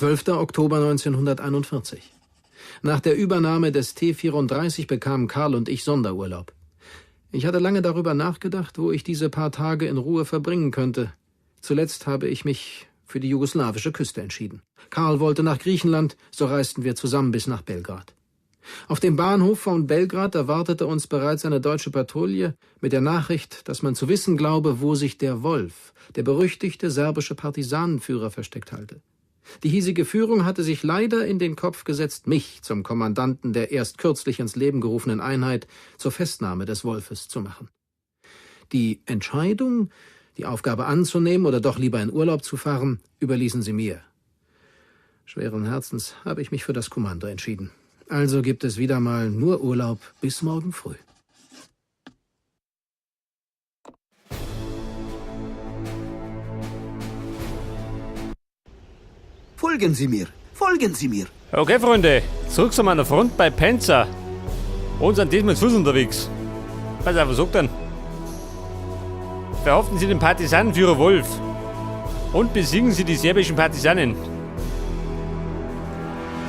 12. Oktober 1941. Nach der Übernahme des T-34 bekamen Karl und ich Sonderurlaub. Ich hatte lange darüber nachgedacht, wo ich diese paar Tage in Ruhe verbringen könnte. Zuletzt habe ich mich für die jugoslawische Küste entschieden. Karl wollte nach Griechenland, so reisten wir zusammen bis nach Belgrad. Auf dem Bahnhof von Belgrad erwartete uns bereits eine deutsche Patrouille mit der Nachricht, dass man zu wissen glaube, wo sich der Wolf, der berüchtigte serbische Partisanenführer, versteckt halte. Die hiesige Führung hatte sich leider in den Kopf gesetzt, mich zum Kommandanten der erst kürzlich ins Leben gerufenen Einheit zur Festnahme des Wolfes zu machen. Die Entscheidung, die Aufgabe anzunehmen oder doch lieber in Urlaub zu fahren, überließen sie mir. Schweren Herzens habe ich mich für das Kommando entschieden. Also gibt es wieder mal nur Urlaub bis morgen früh. Folgen Sie mir! Folgen Sie mir! Okay, Freunde, zurück zu meiner Front bei Penza. Und sind diesmal zu Fuß unterwegs. Pass auf, was sagt denn? Verhaften Sie den Partisanenführer Wolf und besiegen Sie die serbischen Partisanen.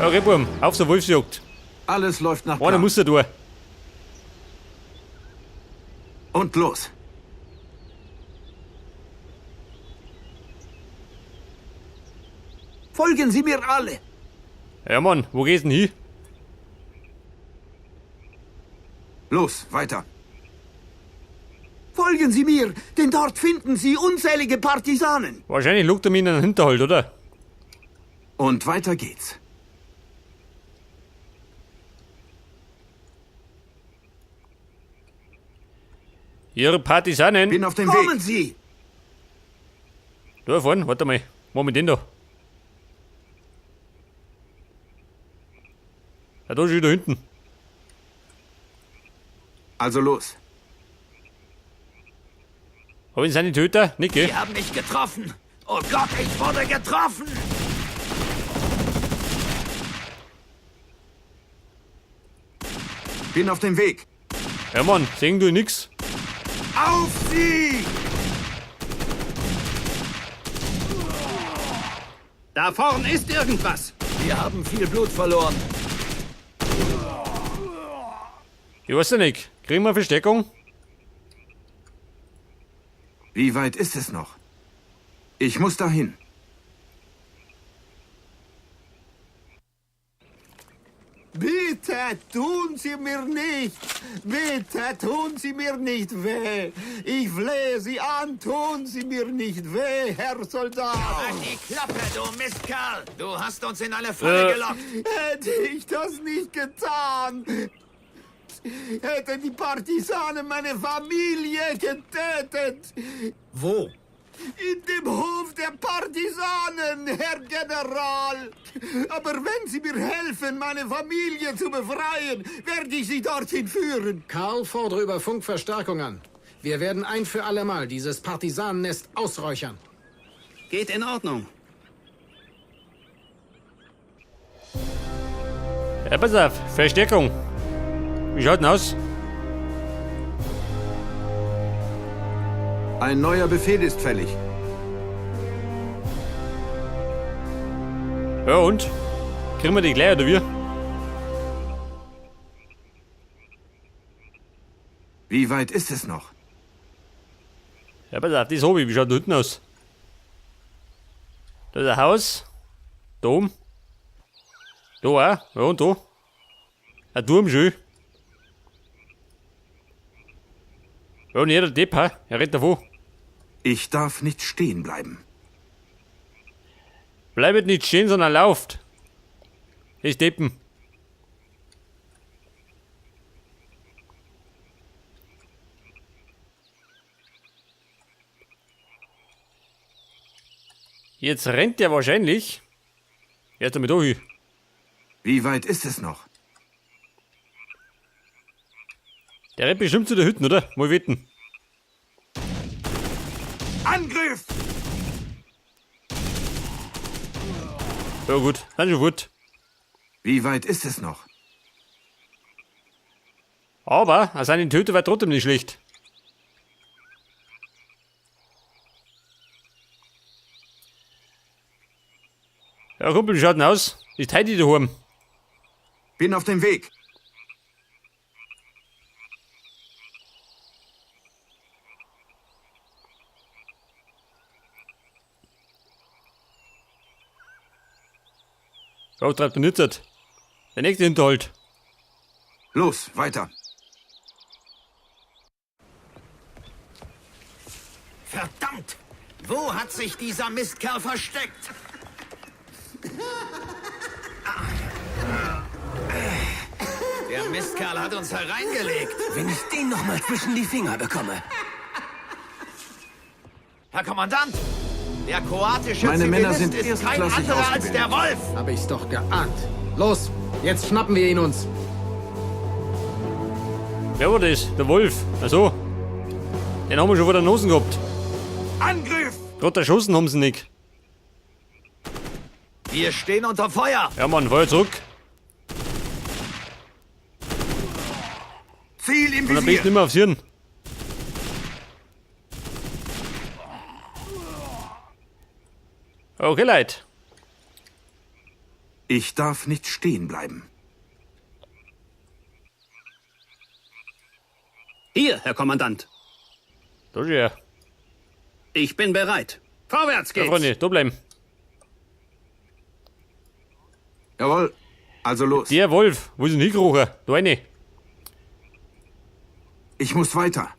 Okay, Buben, auf zur Wolfsjagd. Alles läuft nach Einer Plan. muss da durch. Und los! Folgen Sie mir alle! Ja, Mann, wo gehst denn hin? Los, weiter! Folgen Sie mir, denn dort finden Sie unzählige Partisanen! Wahrscheinlich lugt er mich in den Hinterhalt, oder? Und weiter geht's. Ihre Partisanen. Bin auf dem Kommen Weg. Sie! Da vorne, warte mal. Wo mit den da? Ja, da ist wieder hinten. Also los. Haben Sie seine Töter? Nicht, gell? Sie haben mich getroffen! Oh Gott, ich wurde getroffen! Bin auf dem Weg. Ja, Mann, sehen du nix? Auf Sie! Da vorn ist irgendwas! Wir haben viel Blut verloren. Ich weiß ja nicht. Kriegen wir Verstärkung? Wie weit ist es noch? Ich muss dahin. Bitte tun Sie mir nicht! Bitte tun Sie mir nicht weh! Ich flehe Sie an, tun Sie mir nicht weh, Herr Soldat! Halt die Klappe, du Mistkerl! Du hast uns in eine Falle gelockt! Hätte ich das nicht getan, hätten die Partisanen meine Familie getötet! Wo? In dem Hof der Partisanen, Herr General! Aber wenn Sie mir helfen, meine Familie zu befreien, werde ich Sie dorthin führen. Karl, fordere über Funk Verstärkung an. Wir werden ein für allemal dieses Partisanennest ausräuchern. Geht in Ordnung. Ja, pass auf. Verstärkung. Wie schaut denn aus? Ein neuer Befehl ist fällig. Ja, und? Kriegen wir die gleich, oder wie? Wie weit ist es noch? Ja, pass auf, das hab ich. Wie schaut da hinten aus? Da ist ein Haus. Da oben. Da auch. Ja, und da. Ein Turm schön. Ja, und jeder Depp, ha? Er rennt davon. Ich darf nicht stehen bleiben. Bleibet nicht stehen, sondern lauft. Ich Deppen. Jetzt rennt der wahrscheinlich. Jetzt damit da hin. Wie weit ist es noch? Der rennt bestimmt zu der Hütten, oder? Mal wetten. Angriff! Ja gut, dann schon gut. Wie weit ist es noch? Aber seine Töter war trotzdem nicht schlecht. Ja, Kumpel, wie schaut denn aus? Ist Heidi daheim? Bin auf dem Weg. Schau, treibt er nicht. Der nächste Hinterhalt. Los, weiter. Verdammt! Wo hat sich dieser Mistkerl versteckt? Der Mistkerl hat uns hereingelegt. Wenn ich den noch mal zwischen die Finger bekomme. Herr Kommandant, der kroatische Meine Männer Zivilist sind ist kein erstklassig anderer als ausgebildet. der Wolf. Hab ich's doch geahnt. Los, jetzt schnappen wir ihn uns. Wer war das? Der Wolf. Ach so. Den haben wir schon vor der Nase gehabt. Angriff! Gerade erschossen haben sie nicht. Wir stehen unter Feuer. Ja, Mann, Feuer zurück. Ziel im Und am besten Visier. immer aufs Hirn. Okay, Leute. Ich darf nicht stehen bleiben. Hier, Herr Kommandant. Da ist er. Ich bin bereit. Vorwärts Ja, geht's. Freunde, da bleiben. Jawohl. Also los. Der Wolf, wo ist denn hingerochen? Da eine. Ich muss weiter.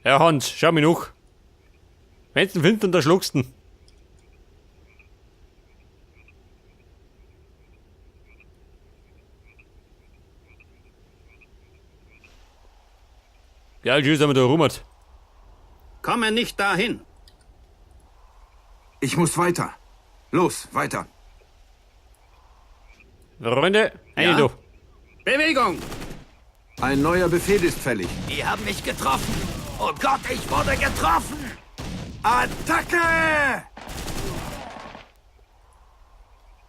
Ja, Hans, schau mich noch. Wenn's den findest, dann da schluckst du ihn. Ja, tschüss, haben wir da rummert. Komme nicht dahin. Ich muss weiter. Los, weiter. Freunde, eine Ja? da. Bewegung. Ein neuer Befehl ist fällig. Die haben mich getroffen. Oh Gott, ich wurde getroffen. Attacke!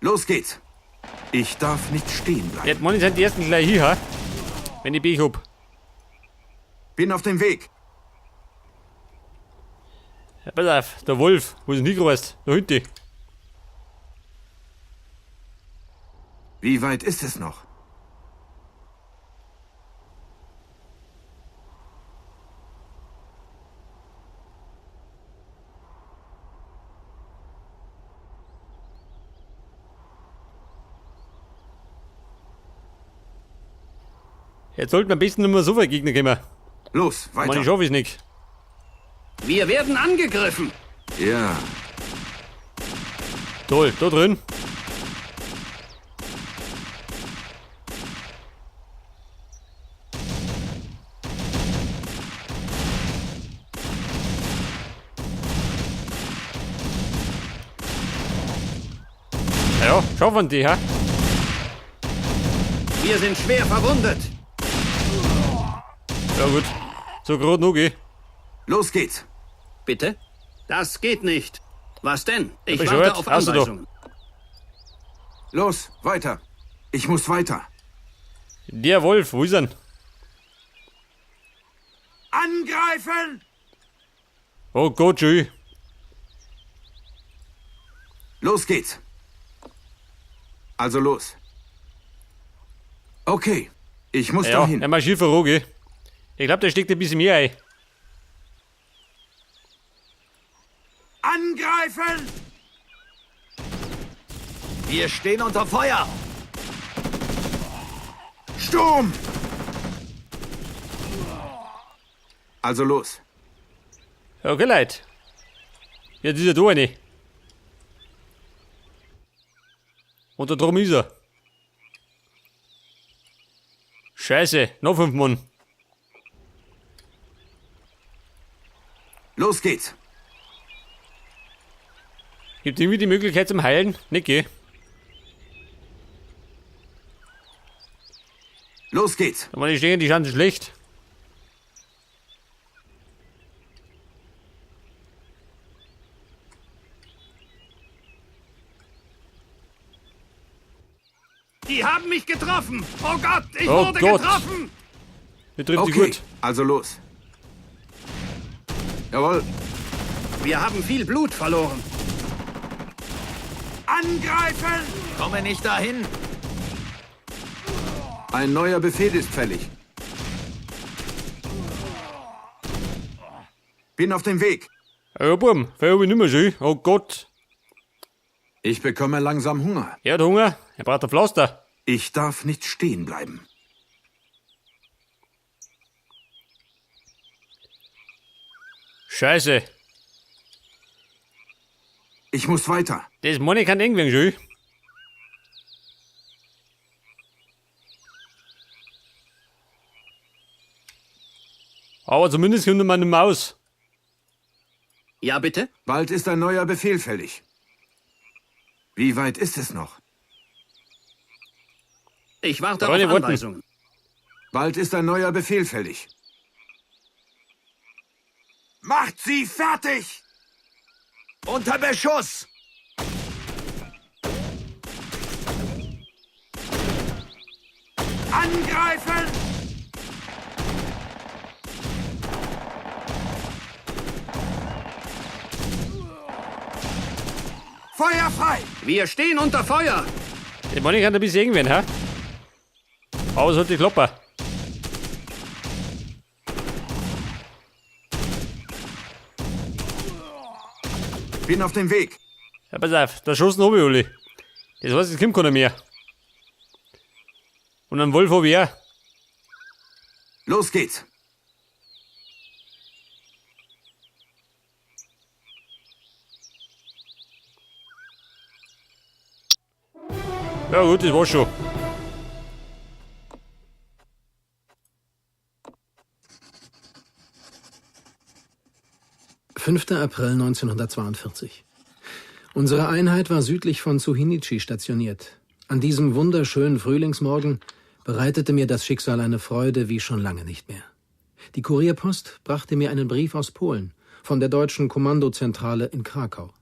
Los geht's. Ich darf nicht stehen bleiben. Jetzt Mann, sind die ersten gleich hier, ha? Wenn ich Bieg hab. Bin auf dem Weg. Ja, pass auf, der Wolf, wo ist denn hingereist? Da hinten. Wie weit ist es noch? Jetzt sollten wir am besten nicht mehr so viele Gegner kommen. Los, Mann, weiter. ich schaffe es nicht. Wir werden angegriffen. Ja, Toll, da drin. Ja, schaffen die, ha? Wir sind schwer verwundet. Ja gut. So gerade noch geh. los geht's. Bitte? Das geht nicht. Was denn? Ich bist warte gehört? auf Hast du doch. Anweisungen. Los, weiter. Ich muss weiter. Der Wolf, wo ist er denn? Angreifen! Oh Gott, schön. Los geht's. Also los. Okay, ich muss Ja, dahin. er marschiert vor Roge. Ich glaube, der steckt ein bisschen mehr ein. Angreifen! Wir stehen unter Feuer. Sturm! Also los. Okay, Leute. Jetzt ist er da eine. Und da drum ist er. Scheiße, noch 5 Mann. Los geht's. Gibt irgendwie die Möglichkeit zum Heilen? Nicht, geh. Los geht's. Aber die stehen die Chancen schlecht. Die haben mich getroffen. Oh Gott, ich Oh wurde Gott. getroffen. Die trifft die Okay, gut. also los. Jawohl. Wir haben viel Blut verloren. Angreifen! Komme nicht dahin! Ein neuer Befehl ist fällig. Bin auf dem Weg. Ja, Buben, fahr ich nicht mehr schön. Oh Gott. Ich bekomme langsam Hunger. Er hat Hunger. Er braucht ein Pflaster. Ich darf nicht stehen bleiben. Scheiße. Ich muss weiter. Das Money kann eng werden, schön. Aber zumindest kommt man eine Maus. Ja, bitte? Bald ist ein neuer Befehl fällig. Wie weit ist es noch? Ich warte Freunde, auf warten. Anweisungen. Bald ist ein neuer Befehl fällig. Macht sie fertig! Unter Beschuss! Angreifen! Feuer frei! Wir stehen unter Feuer! Das Money kann ein bisschen eng werden, hä? Aber es hat die Klopper. Bin auf dem Weg. Ja, pass auf, da schossen oben, Uli. Das heißt, es kommt keiner mehr. Und ein Wolf habe ich auch. Los geht's. Ja gut, das war's schon. »5. April 1942. Unsere Einheit war südlich von Suhinichi stationiert. An diesem wunderschönen Frühlingsmorgen bereitete mir das Schicksal eine Freude wie schon lange nicht mehr. Die Kurierpost brachte mir einen Brief aus Polen, von der deutschen Kommandozentrale in Krakau.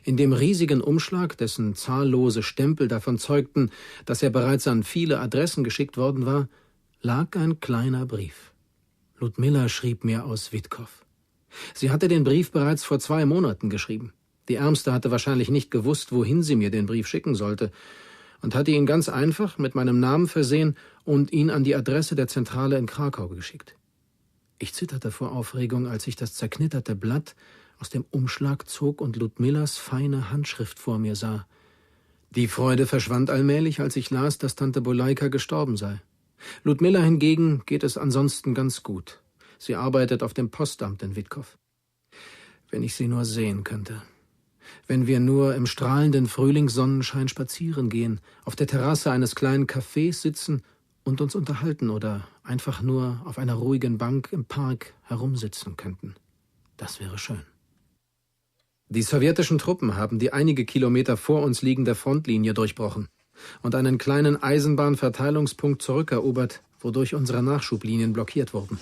In dem riesigen Umschlag, dessen zahllose Stempel davon zeugten, dass er bereits an viele Adressen geschickt worden war, lag ein kleiner Brief. Ludmilla schrieb mir aus Witkow. Sie hatte den Brief bereits vor 2 Monaten geschrieben. Die Ärmste hatte wahrscheinlich nicht gewusst, wohin sie mir den Brief schicken sollte, und hatte ihn ganz einfach mit meinem Namen versehen und ihn an die Adresse der Zentrale in Krakau geschickt. Ich zitterte vor Aufregung, als ich das zerknitterte Blatt aus dem Umschlag zog und Ludmillas feine Handschrift vor mir sah. Die Freude verschwand allmählich, als ich las, dass Tante Boleika gestorben sei. Ludmilla hingegen geht es ansonsten ganz gut. Sie arbeitet auf dem Postamt in Witkow. Wenn ich sie nur sehen könnte. Wenn wir nur im strahlenden Frühlingssonnenschein spazieren gehen, auf der Terrasse eines kleinen Cafés sitzen und uns unterhalten oder einfach nur auf einer ruhigen Bank im Park herumsitzen könnten. Das wäre schön. Die sowjetischen Truppen haben die einige Kilometer vor uns liegende Frontlinie durchbrochen und einen kleinen Eisenbahnverteilungspunkt zurückerobert, wodurch unsere Nachschublinien blockiert wurden.